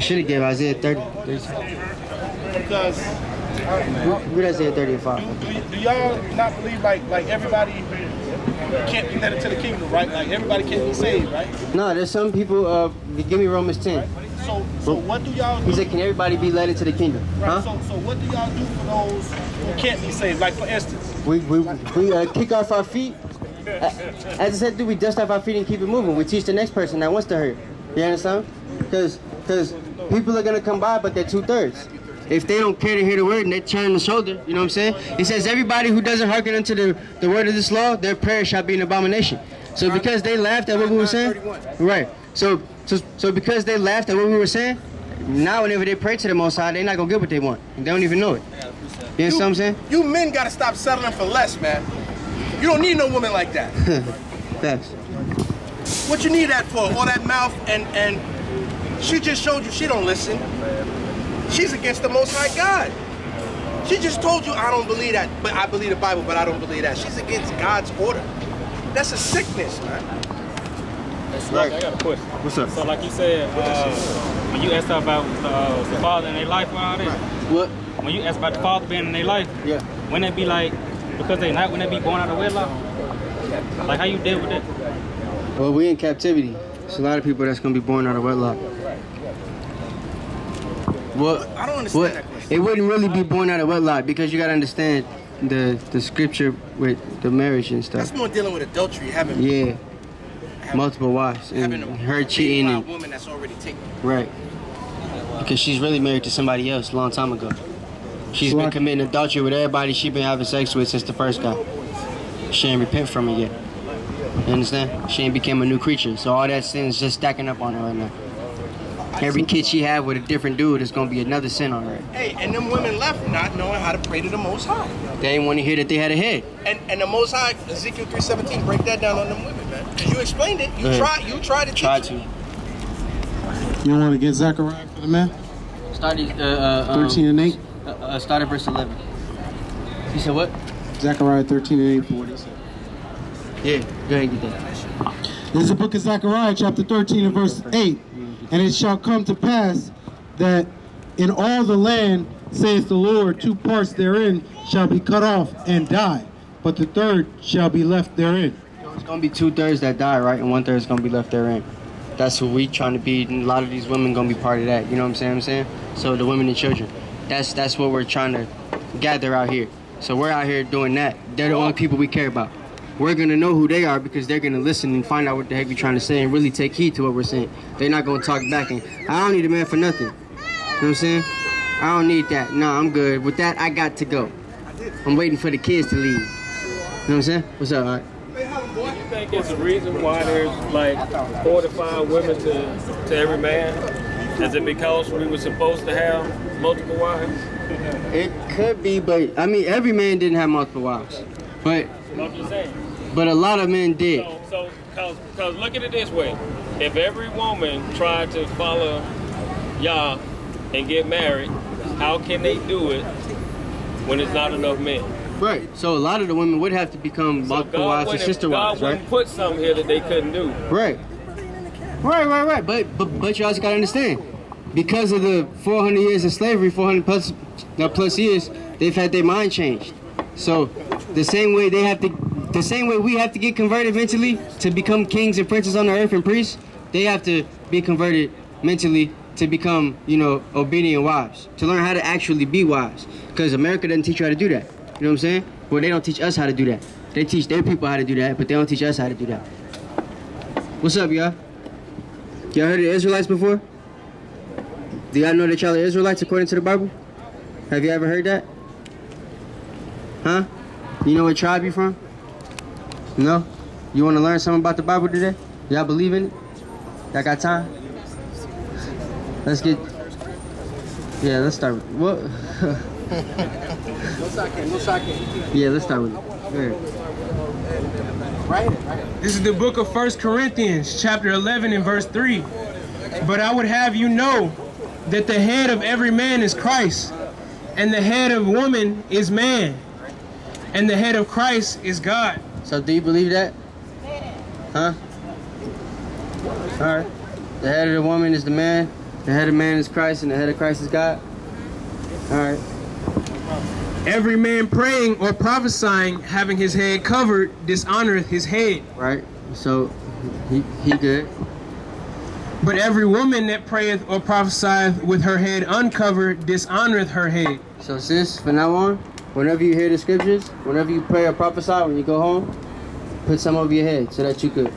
should have gave Isaiah 30. Because Read Isaiah 30 and 5. do y'all not believe like everybody can't be led into the kingdom, right? Like everybody can't be saved, right? No, there's some people, give me Romans 10. So what do y'all do? He said, can everybody be led into the kingdom? Right, Huh? so what do y'all do for those who can't be saved? Like for instance, We kick off our feet. As I said, we dust off our feet and keep it moving. We teach the next person that wants to hurt. You understand? Because people are going to come by, but they're 2/3. If they don't care to hear the word and they turn the shoulder, you know what I'm saying? It says everybody who doesn't hearken unto the word of this law, their prayer shall be an abomination. So because they laughed at what we were saying, right? So because they laughed at what we were saying, now whenever they pray to the Most High, they're not gonna get what they want. They don't even know it. You know what I'm saying? you men gotta stop settling for less, man. You don't need no woman like that. Thanks. What you need that for? All that mouth and she just showed you she don't listen. She's against the Most High God. She just told you I don't believe that, but I believe the Bible, but I don't believe that. She's against God's order. That's a sickness, man. Right. I got a question. What's up? So like you said, when you asked about the father in their life and all that, What? when you asked about the father being in their life, Yeah. wouldn't it be like, because they not, wouldn't it be born out of wedlock? Like how you deal with it? Well, we in captivity. There's a lot of people that's gonna be born out of wedlock. Well, I don't understand that question. It wouldn't really be born out of wedlock because you gotta understand the scripture with the marriage and stuff. That's more dealing with adultery, having Multiple wives and having her cheating a and woman that's already taken. right. Because she's really married to somebody else a long time ago. She's been committing adultery with everybody she's been having sex with since the first guy. She ain't repent from it yet. You understand? She ain't became a new creature. So all that sin is just stacking up on her right now. Every kid she have with a different dude is gonna be another sin on her. Hey, and them women left not knowing how to pray to the Most High. They didn't want to hear that they had a head. And the Most High, Ezekiel 3:17, break that down on them women, man. 'Cause you explained it. You tried to teach Try it. to. You want to get Zechariah for the man? Start 13 and 8. Start at verse 11. You said what? Zechariah 13 and 8 for what he said. Yeah, go ahead and get that. This is the book of Zechariah, chapter 13 and verse 8. And it shall come to pass that in all the land, saith the Lord, 2 parts therein shall be cut off and die, but the third shall be left therein. So it's gonna be 2/3 that die, right? And 1/3 is gonna be left therein. That's what we trying to be, and a lot of these women gonna be part of that. You know what I'm saying? So the women and children. That's what we're trying to gather out here. So we're out here doing that. They're the only people we care about. We're gonna know who they are because they're gonna listen and find out what the heck we're trying to say and really take heed to what we're saying. They're not gonna talk back and I don't need a man for nothing. You know what I'm saying? I don't need that. No, I'm good. With that, I got to go. I'm waiting for the kids to leave. You know what I'm saying? What's up, all right? Do you think it's the reason why there's like 4 to 5 women to every man? Is it because we were supposed to have multiple wives? It could be, but I mean, every man didn't have multiple wives. But I'm just saying. But a lot of men did. So cause look at it this way. If every woman tried to follow Yah and get married, how can they do it when it's not enough men? Right. So a lot of the women would have to become multiple wives and sister wives, God wouldn't put something here that they couldn't do. Right. Right. But you also gotta understand, because of the 400 years of slavery, 400 plus years, they've had their mind changed. So the same way we have to get converted mentally to become kings and princes on the earth and priests, they have to be converted mentally to become, obedient wives, to learn how to actually be wives. Because America doesn't teach you how to do that. You know what I'm saying? Well, they don't teach us how to do that. They teach their people how to do that, but they don't teach us how to do that. What's up, y'all? Y'all heard of the Israelites before? Do y'all know that y'all are Israelites according to the Bible? Have you ever heard that? Huh? You know what tribe you from? No? You want to learn something about the Bible today? Y'all believe in it? Y'all got time? Let's get... Yeah, let's start with... What? No sake. Yeah, let's start with it. Right. This is the book of 1 Corinthians, chapter 11 and verse 3. But I would have you know that the head of every man is Christ, and the head of woman is man, and the head of Christ is God. So do you believe that? Huh? All right. The head of the woman is the man, The head of man is Christ, and the head of Christ is God. All right. Every man praying or prophesying, having his head covered, dishonoreth his head. Right. So he good. But every woman that prayeth or prophesieth with her head uncovered, dishonoreth her head. So sis, from now on, whenever you hear the scriptures, whenever you pray or prophesy, when you go home, put some over your head so that you could,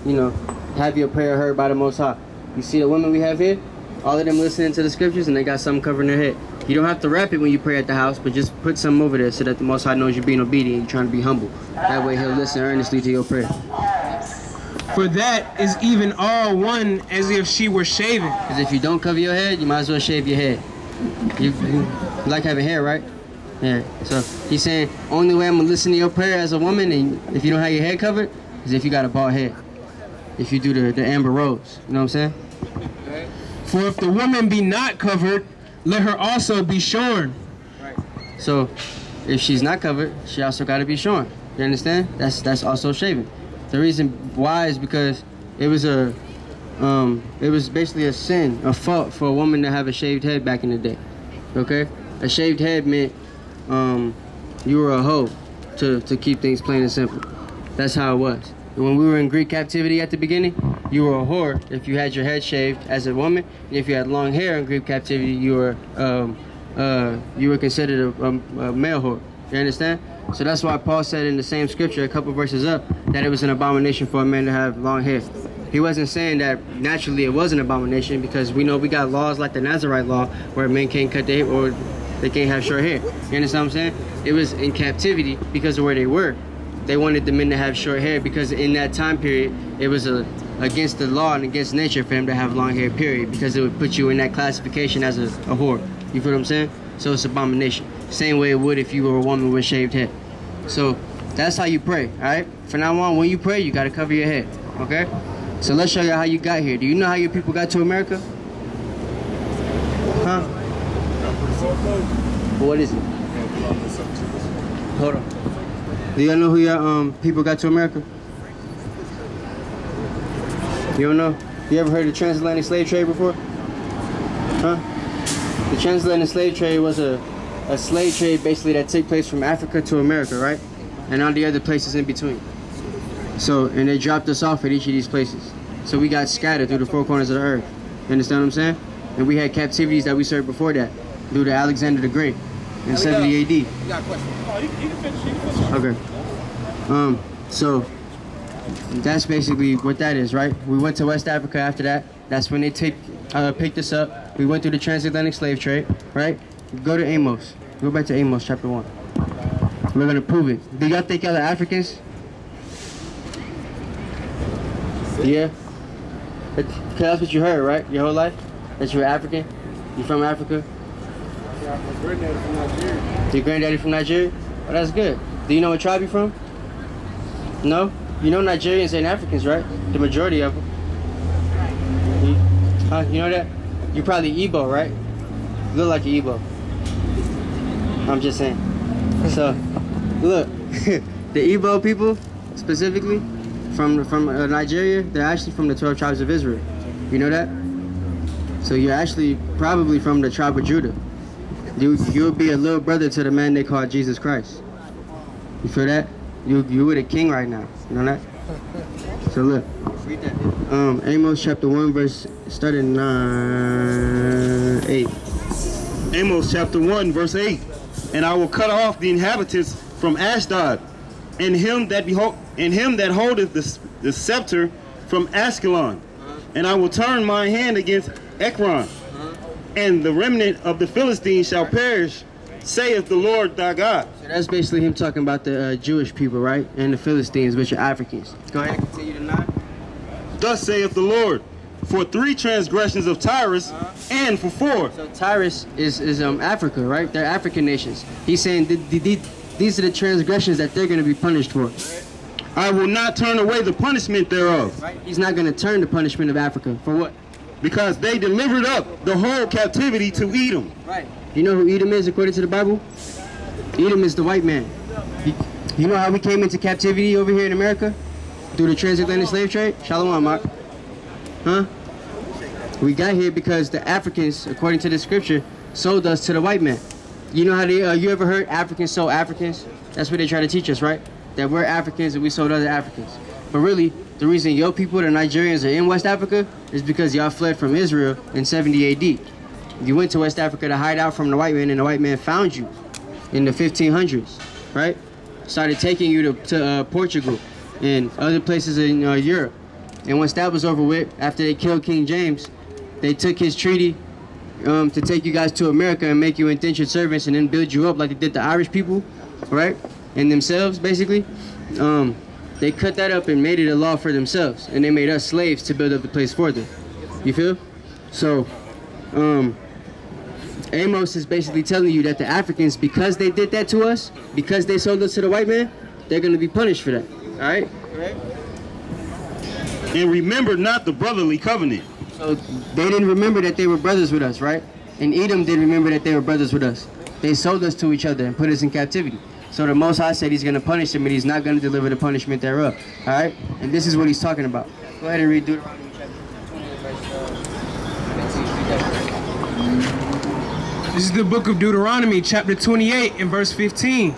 have your prayer heard by the Most High. You see the women we have here? All of them listening to the scriptures and they got something covering their head. You don't have to rap it when you pray at the house, but just put something over there so that the Most High knows you're being obedient, you're trying to be humble. That way he'll listen earnestly to your prayer. For that is even all one as if she were shaven. Because if you don't cover your head, you might as well shave your head. You like having hair, right? Yeah. So he's saying, only way I'm going to listen to your prayer as a woman, and if you don't have your head covered, is if you got a bald head. If you do the Amber Rose. You know what I'm saying? For if the woman be not covered, let her also be shorn. Right. So if she's not covered, she also got to be shorn. You understand? That's also shaving. The reason why is because it was basically a sin, a fault for a woman to have a shaved head back in the day. Okay? A shaved head meant you were a hoe, to keep things plain and simple. That's how it was. When we were in Greek captivity at the beginning, you were a whore if you had your head shaved as a woman. And if you had long hair in Greek captivity, you were considered a male whore. You understand? So that's why Paul said in the same scripture, a couple verses up, that it was an abomination for a man to have long hair. He wasn't saying that naturally it was an abomination, because we know we got laws like the Nazarite law where men can't cut their hair or they can't have short hair. You understand what I'm saying? It was in captivity because of where they were. They wanted the men to have short hair because in that time period, it was against the law and against nature for him to have long hair, period, because it would put you in that classification as a whore. You feel what I'm saying? So it's abomination. Same way it would if you were a woman with shaved head. So that's how you pray, all right? From now on, when you pray, you got to cover your head, okay? So let's show you how you got here. Do you know how your people got to America? Huh? What is it? Hold on. Do y'all know who your people got to America? You don't know? You ever heard of the transatlantic slave trade before? Huh? The transatlantic slave trade was a slave trade basically that took place from Africa to America, right? And all the other places in between. So, and they dropped us off at each of these places. So we got scattered through the four corners of the earth. You understand what I'm saying? And we had captivities that we served before that, due to Alexander the Great in 70 AD. You got a question? Oh, you can finish. Okay. So that's basically what that is, right? We went to West Africa after that. That's when they picked us up. We went through the transatlantic slave trade, right? Go to Amos. Go back to Amos chapter 1. We're going to prove it. Do y'all think y'all are Africans? Yeah? Because that's what you heard, right? Your whole life? That you were African? You from Africa? Yeah, my granddaddy from Nigeria. Your granddaddy from Nigeria? Oh, that's good. Do you know what tribe you from? No? You know Nigerians ain't Africans, right? The majority of them. You know that? You're probably Igbo, right? You look like an Igbo. I'm just saying. So, look, the Igbo people, specifically, from Nigeria, they're actually from the 12 tribes of Israel. You know that? So you're actually probably from the tribe of Judah. You would be a little brother to the man they call Jesus Christ. You feel that? You with a king right now. You know that? So look. Read that. Amos chapter 1 verse starting 8. Amos chapter 1 verse 8. And I will cut off the inhabitants from Ashdod, and him that holdeth the scepter from Askelon. And I will turn my hand against Ekron, and the remnant of the Philistines shall perish, saith the Lord thy God. So that's basically him talking about the Jewish people, right? And the Philistines, which are Africans. Go ahead and continue to nod. Thus saith the Lord, for 3 transgressions of Tyrus, and for 4. So Tyrus is Africa, right? They're African nations. He's saying these are the transgressions that they're going to be punished for. I will not turn away the punishment thereof. Right? He's not going to turn the punishment of Africa. For what? Because they delivered up the whole captivity to Edom. Right. You know who Edom is according to the Bible? Edom is the white man. You know how we came into captivity over here in America? Through the transatlantic slave trade? Shalom, Mark. Huh? We got here because the Africans, according to the scripture, sold us to the white man. You know how they, you ever heard Africans sold Africans? That's what they try to teach us, right? That we're Africans and we sold other Africans. But really, the reason your people, the Nigerians, are in West Africa is because y'all fled from Israel in 70 AD. You went to West Africa to hide out from the white man, and the white man found you in the 1500s, right? Started taking you to Portugal and other places in Europe. And once that was over with, after they killed King James, they took his treaty to take you guys to America and make you indentured servants and then build you up like they did the Irish people, right? And themselves, basically. They cut that up and made it a law for themselves. And they made us slaves to build up the place for them. You feel? So, Amos is basically telling you that the Africans, because they did that to us, because they sold us to the white man, they're going to be punished for that. All right? And remember not the brotherly covenant. So they didn't remember that they were brothers with us, right? And Edom didn't remember that they were brothers with us. They sold us to each other and put us in captivity. So the Most High said he's going to punish them, and he's not going to deliver the punishment thereof. All right? And this is what he's talking about. Go ahead and read Deuteronomy chapter 20. This is the book of Deuteronomy, chapter 28, and verse 15.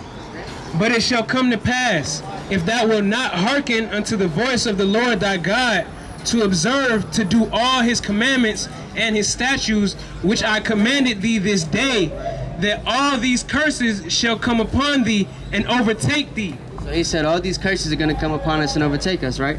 But it shall come to pass, if thou wilt not hearken unto the voice of the Lord thy God, to observe to do all his commandments and his statutes, which I commanded thee this day, that all these curses shall come upon thee and overtake thee. So he said all these curses are going to come upon us and overtake us, right?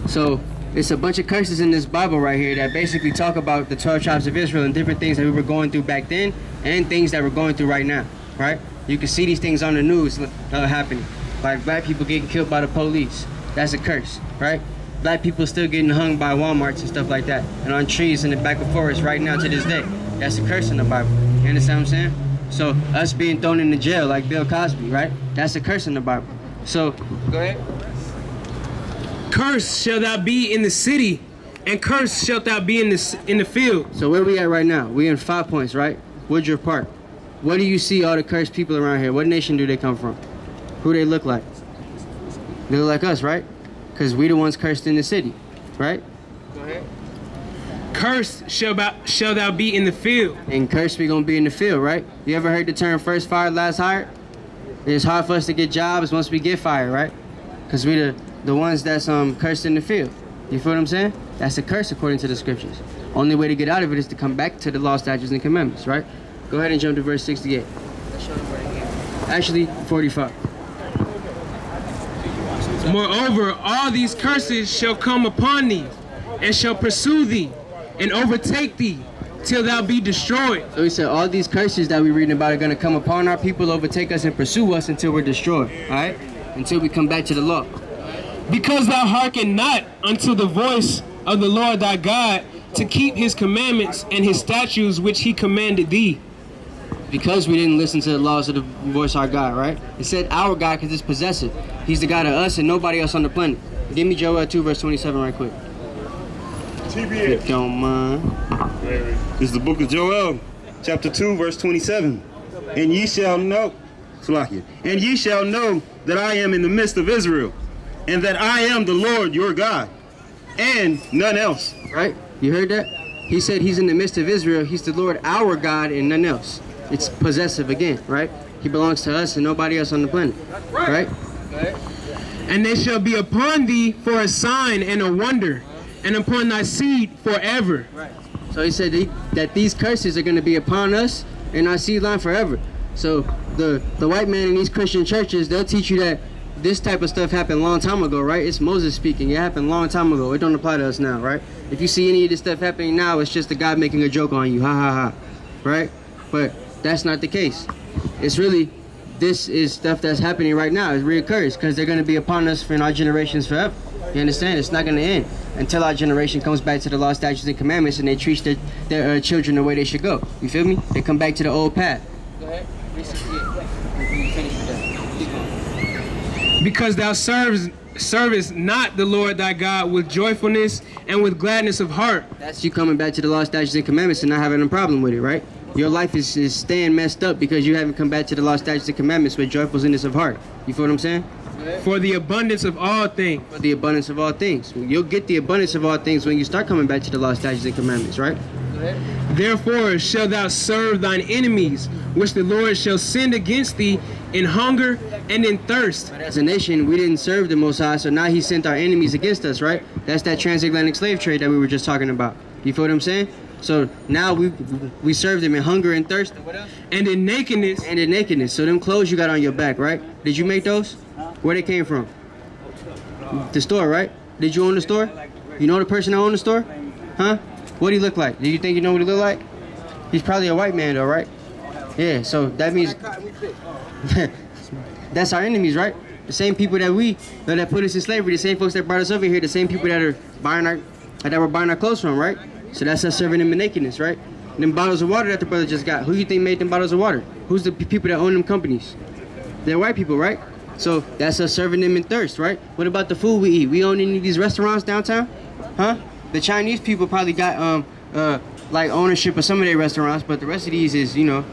So it's a bunch of curses in this Bible right here that basically talk about the 12 tribes of Israel and different things that we were going through back then and things that we're going through right now, right? You can see these things on the news happening, like black people getting killed by the police. That's a curse, right? Black people still getting hung by Walmarts and stuff like that, and on trees in the back of forests right now to this day. That's a curse in the Bible. You understand what I'm saying? So us being thrown into jail like Bill Cosby, right? That's a curse in the Bible. So go ahead. Cursed shall thou be in the city, and cursed shalt thou be in the field. So where we at right now? We in 5 Points, right? Woodruff Park. What do you see all the cursed people around here? What nation do they come from? Who they look like? They look like us, right? Because we the ones cursed in the city, right? Go ahead. Cursed shall thou be in the field. And cursed we gonna be in the field, right? You ever heard the term first fired, last hired? It's hard for us to get jobs once we get fired, right? Because we the ones that's cursed in the field. You feel what I'm saying? That's a curse according to the scriptures. Only way to get out of it is to come back to the law, statutes, and commandments, right? Go ahead and jump to verse 68. Actually, 45. Moreover, all these curses shall come upon thee, and shall pursue thee, and overtake thee, till thou be destroyed. So he said all these curses that we're reading about are going to come upon our people, overtake us, and pursue us until we're destroyed, all right? Until we come back to the law. Because thou hearken not unto the voice of the Lord thy God, to keep his commandments and his statutes which he commanded thee. Because we didn't listen to the laws of the voice of our God, right? It said our God because it's possessive. He's the God of us and nobody else on the planet. Give me Joel 2 verse 27 right quick. If you don't mind. This is the book of Joel, chapter 2, verse 27. And ye shall know, Salakia, and ye shall know that I am in the midst of Israel, and that I am the Lord your God, and none else. Right? You heard that? He said he's in the midst of Israel. He's the Lord our God and none else. It's possessive again, right? He belongs to us and nobody else on the planet, right? And they shall be upon thee for a sign and a wonder, and upon thy seed forever. Right. So he said that these curses are going to be upon us and our seed line forever. So the white man in these Christian churches, they'll teach you that this type of stuff happened a long time ago, right? It's Moses speaking. It happened a long time ago. It don't apply to us now, right? If you see any of this stuff happening now, it's just a guy making a joke on you. Ha, ha, ha. Right? But that's not the case. It's really, this is stuff that's happening right now. It reoccurs because they're going to be upon us for our generations forever. You understand? It's not going to end until our generation comes back to the law, statutes, and commandments and they treat their children the way they should go. You feel me? They come back to the old path. Go ahead. Because thou servest not the Lord thy God with joyfulness and with gladness of heart. That's you coming back to the law, statutes, and commandments and not having a problem with it, right? Your life is staying messed up because you haven't come back to the law, statutes, and commandments with joyfulness of heart. You feel what I'm saying? For the abundance of all things. For the abundance of all things. You'll get the abundance of all things when you start coming back to the law, statutes, and commandments, right? Therefore shalt thou serve thine enemies, which the Lord shall send against thee in hunger and in thirst. But as a nation, we didn't serve the Most High, so now he sent our enemies against us, right? That's that transatlantic slave trade that we were just talking about. You feel what I'm saying? So now we serve them in hunger and thirst. And what else? And in nakedness. And in nakedness. So them clothes you got on your back, right? Did you make those? Where they came from? The store, right? Did you own the store? You know the person that owned the store? Huh? What do he look like? Do you think you know what he look like? He's probably a white man though, right? Yeah, so that means that's our enemies, right? The same people that put us in slavery, the same folks that brought us over here, the same people that are we're buying our clothes from, right? So that's us serving them in nakedness, right? And them bottles of water that the brother just got, who you think made them bottles of water? Who's the people that own them companies? They're white people, right? So that's us serving them in thirst, right? What about the food we eat? We own any of these restaurants downtown? Huh? The Chinese people probably got like ownership of some of their restaurants, but the rest of these is, you know,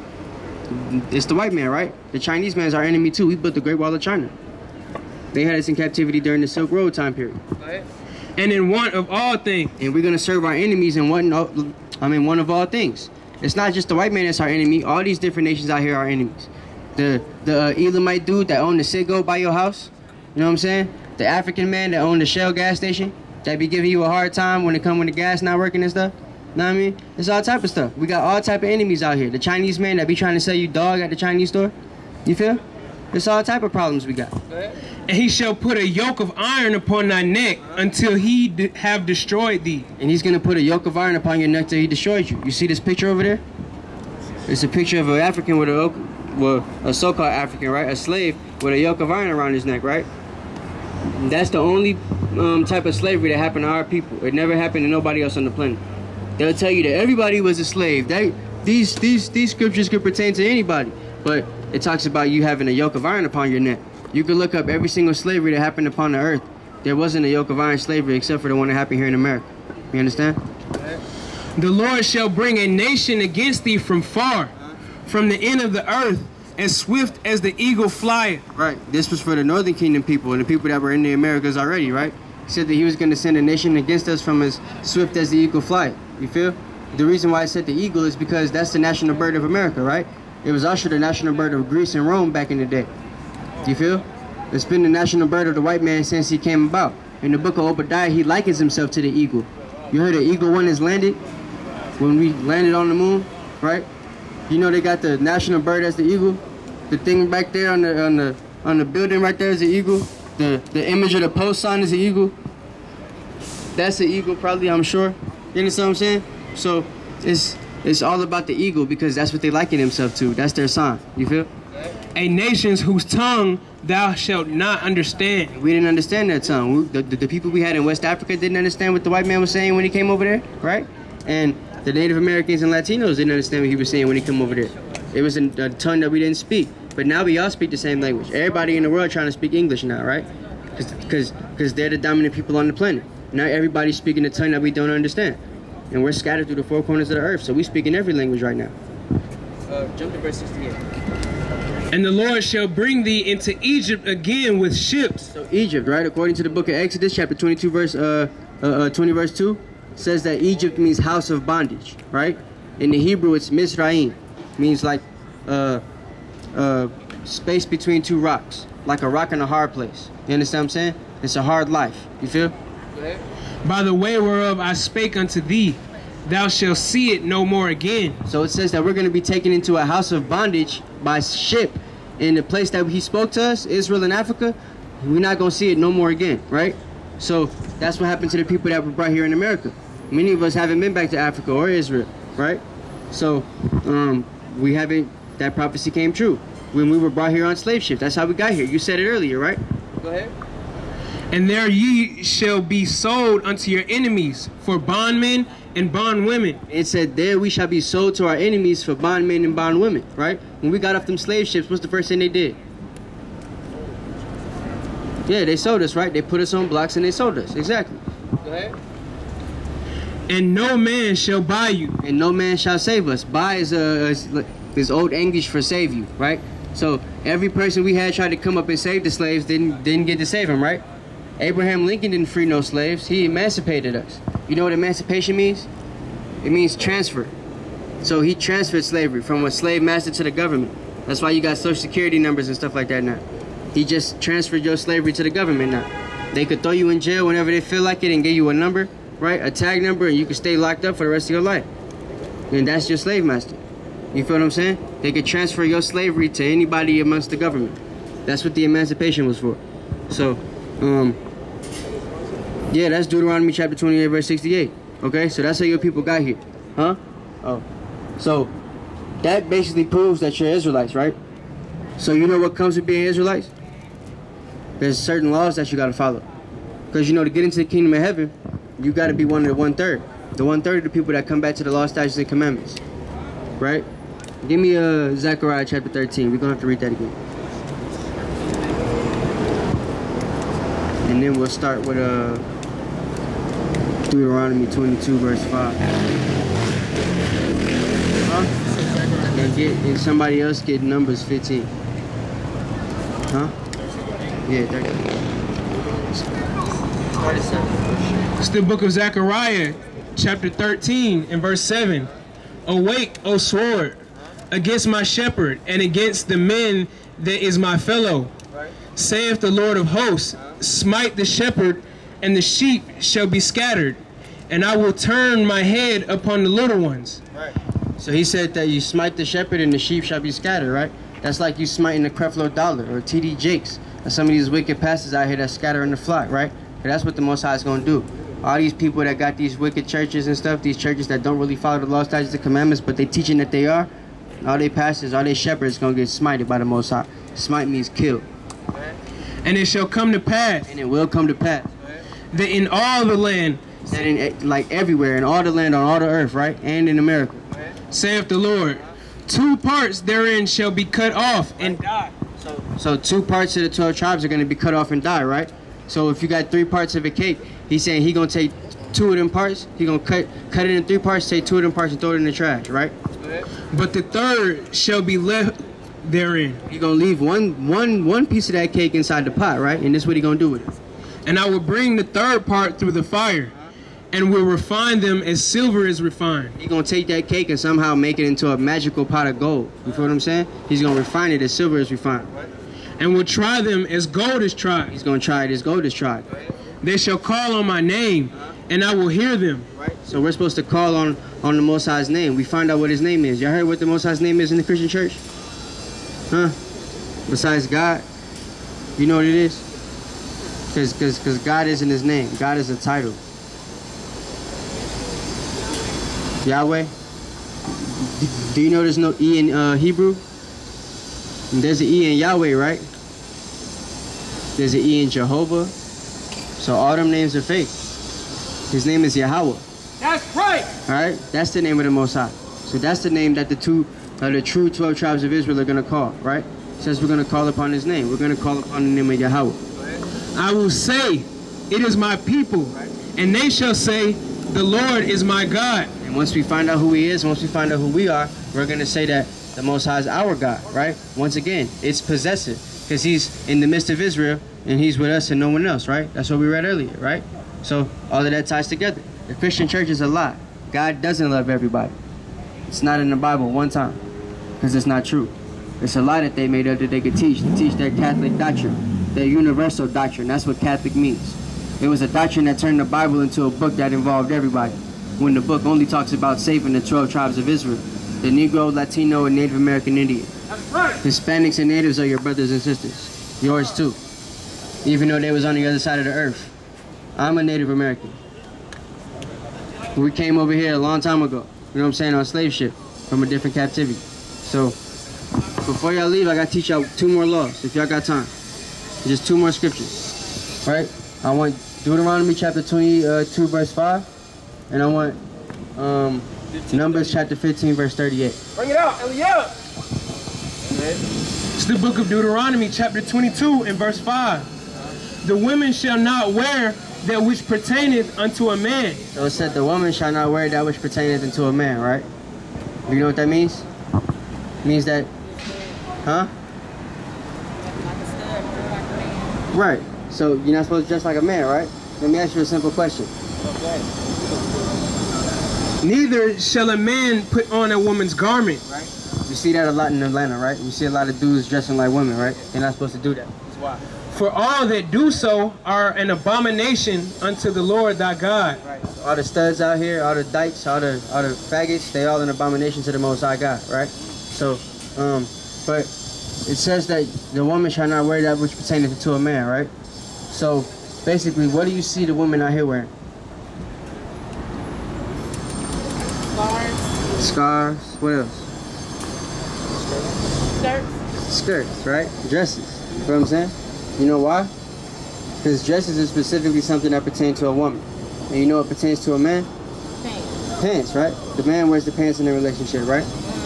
it's the white man, right? The Chinese man is our enemy too. We built the Great Wall of China. They had us in captivity during the Silk Road time period. And in want of all things. And we're gonna serve our enemies in one of all things. It's not just the white man that's our enemy. All these different nations out here are enemies. The Elamite dude that owned the Citgo by your house, you know what I'm saying? The African man that owned the Shell gas station, that be giving you a hard time when the gas not working and stuff. Know what I mean? It's all type of stuff. We got all type of enemies out here. The Chinese man that be trying to sell you dog at the Chinese store. You feel? It's all type of problems we got. And he shall put a yoke of iron upon thy neck until he have destroyed thee. And he's gonna put a yoke of iron upon your neck till he destroys you. You see this picture over there? It's a picture of an African with a so-called African, right? A slave with a yoke of iron around his neck, right? And that's the only type of slavery that happened to our people. It never happened to nobody else on the planet. They'll tell you that everybody was a slave. These scriptures could pertain to anybody, but it talks about you having a yoke of iron upon your neck. You can look up every single slavery that happened upon the earth. There wasn't a yoke of iron slavery except for the one that happened here in America. You understand? The Lord shall bring a nation against thee from far, from the end of the earth, as swift as the eagle flieth. Right. This was for the Northern Kingdom people and the people that were in the Americas already, right? He said that he was going to send a nation against us from as swift as the eagle flieth. You feel? The reason why I said the eagle is because that's the national bird of America, right? It was also the national bird of Greece and Rome back in the day. Do you feel? It's been the national bird of the white man since he came about. In the book of Obadiah, he likens himself to the eagle. You heard the eagle when it's landed? When we landed on the moon, right? You know they got the national bird as the eagle? The thing back there on the building right there is the eagle. The image of the post sign is the eagle. That's the eagle probably, I'm sure. You understand what I'm saying? So it's all about the eagle because that's what they liken themselves to. That's their sign. You feel? A nations whose tongue thou shalt not understand. We didn't understand that tongue. The people we had in West Africa didn't understand what the white man was saying when he came over there, right? And the Native Americans and Latinos didn't understand what he was saying when he came over there. It was a tongue that we didn't speak. But now we all speak the same language. Everybody in the world trying to speak English now, right? Because they're the dominant people on the planet. Now everybody's speaking a tongue that we don't understand. And we're scattered through the four corners of the earth. So we speak in every language right now. Jump to verse 68. And the Lord shall bring thee into Egypt again with ships. So Egypt, right? According to the book of Exodus, chapter 22, verse 2, says that Egypt means house of bondage, right? In the Hebrew, it's Mizraim. Means like space between two rocks. Like a rock in a hard place. You understand what I'm saying? It's a hard life. You feel? By the way whereof I spake unto thee, thou shalt see it no more again. So it says that we're going to be taken into a house of bondage by ship. In the place that he spoke to us, Israel and Africa, we're not going to see it no more again, right? So that's what happened to the people that were brought here in America. Many of us haven't been back to Africa or Israel, right? So we haven't, that prophecy came true. When we were brought here on slave ships, that's how we got here. You said it earlier, right? Go ahead. And there ye shall be sold unto your enemies for bondmen and bondwomen. It said there we shall be sold to our enemies for bondmen and bondwomen, right? When we got off them slave ships, what's the first thing they did? Yeah, they sold us, right? They put us on blocks and they sold us. Exactly. Go ahead. And no man shall buy you. And no man shall save us. Buy is Old English for save you, right? So every person we had tried to come up and save the slaves didn't get to save them, right? Abraham Lincoln didn't free no slaves. He emancipated us. You know what emancipation means? It means transfer. So he transferred slavery from a slave master to the government. That's why you got social security numbers and stuff like that now. He just transferred your slavery to the government now. They could throw you in jail whenever they feel like it and give you a number, right? A tag number, and you can stay locked up for the rest of your life. And that's your slave master. You feel what I'm saying? They could transfer your slavery to anybody amongst the government. That's what the emancipation was for. So, yeah, that's Deuteronomy chapter 28, verse 68. Okay, so that's how your people got here. Huh? Oh. So, that basically proves that you're Israelites, right? So you know what comes with being Israelites? There's certain laws that you got to follow. Because, you know, to get into the kingdom of heaven, you got to be one of the 1/3. The 1/3 of the people that come back to the law, statutes, and commandments. Right? Give me Zechariah chapter 13. We're going to have to read that again. And then we'll start with Deuteronomy 22, verse 5. Huh? And somebody else get Numbers 15. Huh? Yeah, 13. It's the book of Zechariah, chapter 13 and verse 7. Awake, O sword, against my shepherd, and against the men that is my fellow. Saith the Lord of hosts, smite the shepherd, and the sheep shall be scattered, and I will turn my head upon the little ones. So he said that you smite the shepherd and the sheep shall be scattered, right? That's like you smiting the Creflo Dollar or T.D. Jakes or some of these wicked pastors out here that scatter in the flock, right? And that's what the Most High is going to do. All these people that got these wicked churches and stuff, these churches that don't really follow the law, statutes, and commandments, but they teaching that they are, all they pastors, all they shepherds going to get smited by the Most High. Smite means kill. And it shall come to pass. And it will come to pass. That in all the land. That in, like everywhere, in all the land, on all the earth, right? And in America. Saith the Lord, 2 parts therein shall be cut off and die. So 2 parts of the 12 tribes are going to be cut off and die, right? So if you got 3 parts of a cake, he's saying he going to take 2 of them parts, he going to cut it in 3 parts, take 2 of them parts and throw it in the trash, right? But the 3rd shall be left therein. He going to leave one piece of that cake inside the pot, right? And this is what he going to do with it. And I will bring the 3rd part through the fire, and will refine them as silver is refined. He's going to take that cake and somehow make it into a magical pot of gold. You feel what I'm saying? He's going to refine it as silver is refined. And will try them as gold is tried. He's going to try it as gold is tried. They shall call on my name, and I will hear them. So we're supposed to call on the Most High's name. We find out what his name is. Y'all heard what the Most High's name is in the Christian church? Huh? Besides God? You know what it is? Because God isn't his name. God is a title. Yahweh. Do you know there's no E in Hebrew? And there's an E in Yahweh, right? There's an E in Jehovah. So all them names are fake. His name is Yahweh. That's right. All right? That's the name of the Most High. So that's the name that the true 12 tribes of Israel are going to call, right? It says we're going to call upon his name. We're going to call upon the name of Yahweh. I will say, it is my people, and they shall say, the Lord is my God. And once we find out who he is, once we find out who we are, we're going to say that the Most High is our God, right? Once again, it's possessive, because he's in the midst of Israel, and he's with us and no one else, right? That's what we read earlier, right? So all of that ties together. The Christian church is a lie. God doesn't love everybody. It's not in the Bible one time, because it's not true. It's a lie that they made up that they could teach. To teach their Catholic doctrine, their universal doctrine. That's what Catholic means. It was a doctrine that turned the Bible into a book that involved everybody, when the book only talks about saving the 12 tribes of Israel, the Negro, Latino, and Native American Indian. That's right. Hispanics and natives are your brothers and sisters. Yours too. Even though they was on the other side of the earth. I'm a Native American. We came over here a long time ago, you know what I'm saying, on slave ship from a different captivity. So, before y'all leave, I gotta teach y'all 2 more laws, if y'all got time. Just 2 more scriptures, right? I want Deuteronomy chapter 22, verse 5, and I want Numbers chapter 15, verse 38. Bring it out, Eliab. It's the book of Deuteronomy chapter 22 and verse 5. The women shall not wear that which pertaineth unto a man. So it said the woman shall not wear that which pertaineth unto a man, right? Do you know what that means? It means that, huh? Right. So you're not supposed to dress like a man, right? Let me ask you a simple question. Okay. Neither shall a man put on a woman's garment. Right. You see that a lot in Atlanta, right? You see a lot of dudes dressing like women, right? They're not supposed to do that. That's why. For all that do so are an abomination unto the Lord thy God. Right. So all the studs out here, all the dykes, all the faggots, they all an abomination to the Most High God, right? So, but it says that the woman shall not wear that which pertaineth to a man, right? So, basically, what do you see the women out here wearing? Scarves. Scarves. What else? Skirts. Skirts, right? Dresses. You know what I'm saying? You know why? Because dresses is specifically something that pertains to a woman. And you know what pertains to a man? Pants. Pants, right? The man wears the pants in a relationship, right?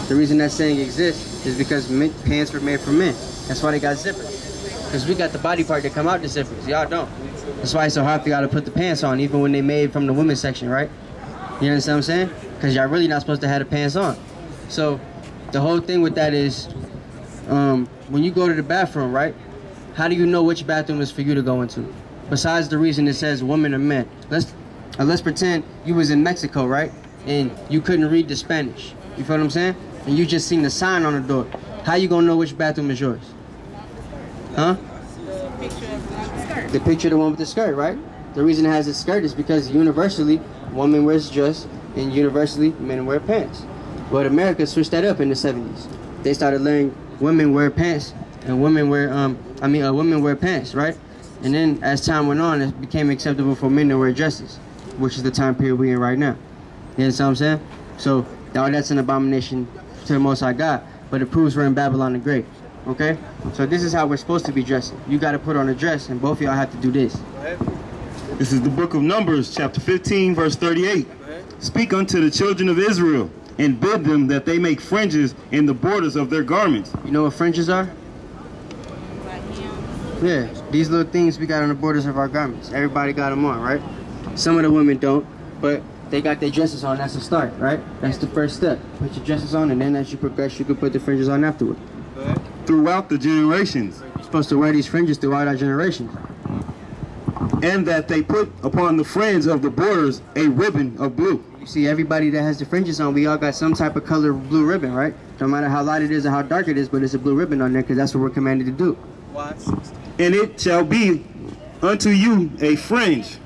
The reason that saying exists is because pants were made for men. That's why they got zippers. Because we got the body part that come out the zippers. Y'all don't. That's why it's so hard for y'all to put the pants on, even when they made from the women's section, right? You understand what I'm saying? Because y'all really not supposed to have the pants on. So the whole thing with that is, when you go to the bathroom, right? How do you know which bathroom is for you to go into? Besides the reason it says women or men. Let's pretend you was in Mexico, right? And you couldn't read the Spanish. You feel what I'm saying? And you just seen the sign on the door. How you gonna know which bathroom is yours? Huh? The picture of the skirt. The picture of the one with the skirt, right? The reason it has a skirt is because universally, woman wears dress, and universally, men wear pants. But America switched that up in the 70s. They started letting women wear pants, and women wear, women wear pants, right? And then as time went on, it became acceptable for men to wear dresses, which is the time period we're in right now. You understand what I'm saying? So that's an abomination to the Most High God, but it proves we're in Babylon the Great. Okay? So this is how we're supposed to be dressing. You got to put on a dress, and both of y'all have to do this. This is the book of Numbers, chapter 15, verse 38. Speak unto the children of Israel, and bid them that they make fringes in the borders of their garments. You know what fringes are? Like him. Yeah, these little things we got on the borders of our garments. Everybody got them on, right? Some of the women don't, but they got their dresses on. That's the start, right? That's the first step. Put your dresses on, and then as you progress, you can put the fringes on afterward. Throughout the generations. You're supposed to wear these fringes throughout our generations. And that they put upon the fringe of the borders a ribbon of blue. You see, everybody that has the fringes on, we all got some type of color blue ribbon, right? No matter how light it is or how dark it is, but it's a blue ribbon on there because that's what we're commanded to do. And it shall be unto you a fringe,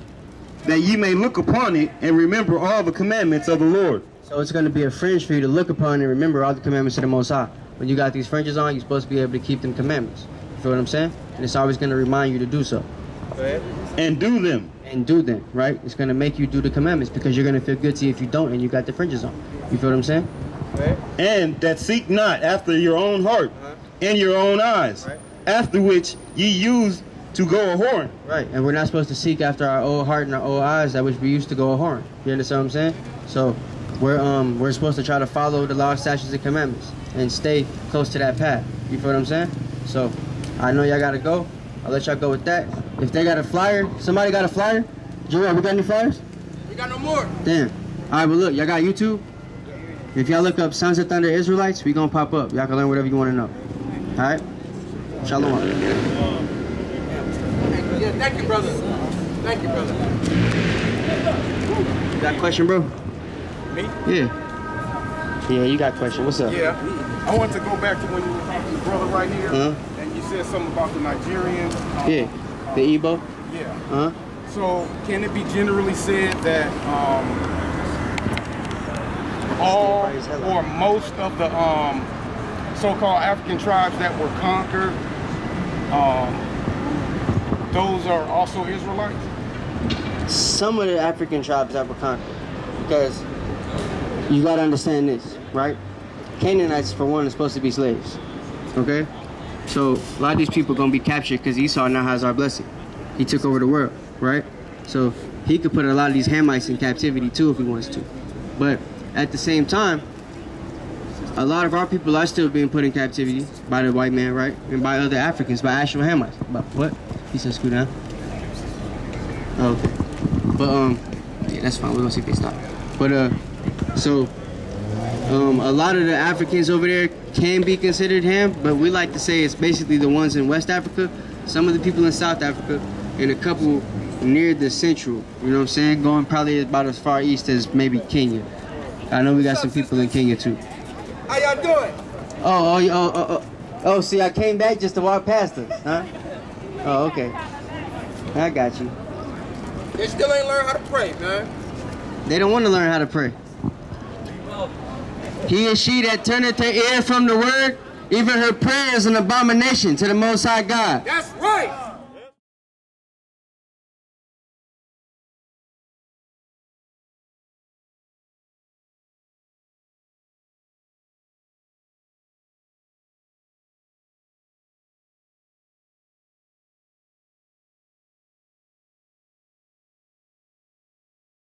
that ye may look upon it and remember all the commandments of the Lord. So it's going to be a fringe for you to look upon and remember all the commandments of the Most High. When you got these fringes on, you're supposed to be able to keep them commandments. You feel what I'm saying? And it's always going to remind you to do so. And do them. And do them, right? It's going to make you do the commandments because you're going to feel guilty if you don't and you got the fringes on. You feel what I'm saying? And that seek not after your own heart and your own eyes, after which ye use to go a whoring. Right, and we're not supposed to seek after our old heart and our old eyes that which we used to go a whoring. You understand what I'm saying? So we're supposed to try to follow the law, statutes, and commandments and stay close to that path. You feel what I'm saying? So I know y'all gotta go. I'll let y'all go with that. If they got a flyer, somebody got a flyer? Joel, we got any flyers? We got no more. Damn. All right, but look, y'all got YouTube? If y'all look up Sons of Thunder Israelites, we gonna pop up. Y'all can learn whatever you want to know. All right? Shalom. Yeah, thank you, brother. Thank you, brother. You got a question, bro? Me? Yeah. Yeah, you got a question. What's up? Yeah. I want to go back to when you were talking to the brother right here, and you said something about the Nigerian. Yeah, the Igbo. Yeah. So can it be generally said that all or most of the so-called African tribes that were conquered, those are also Israelites? Some of the African tribes that were conquered, because you got to understand this, right? Canaanites, for one, are supposed to be slaves, okay? So a lot of these people are going to be captured because Esau now has our blessing. He took over the world, right? So he could put a lot of these Hamites in captivity too if he wants to. But at the same time, a lot of our people are still being put in captivity by the white man, right? And by other Africans, by actual Hamites. But what? He said scoot down. Oh, okay. But yeah, that's fine. We're gonna see if they stop. But a lot of the Africans over there can be considered Ham, but we like to say it's basically the ones in West Africa. some of the people in South Africa, and a couple near the central, you know what I'm saying? Going probably about as far east as maybe Kenya. I know we got some people in Kenya too. How y'all doing? Oh, see, I came back just to walk past us, huh? Oh, okay. I got you. They still ain't learned how to pray, man. They don't want to learn how to pray. He and she that turneth their ear from the word, even her prayer is an abomination to the Most High God. That's right.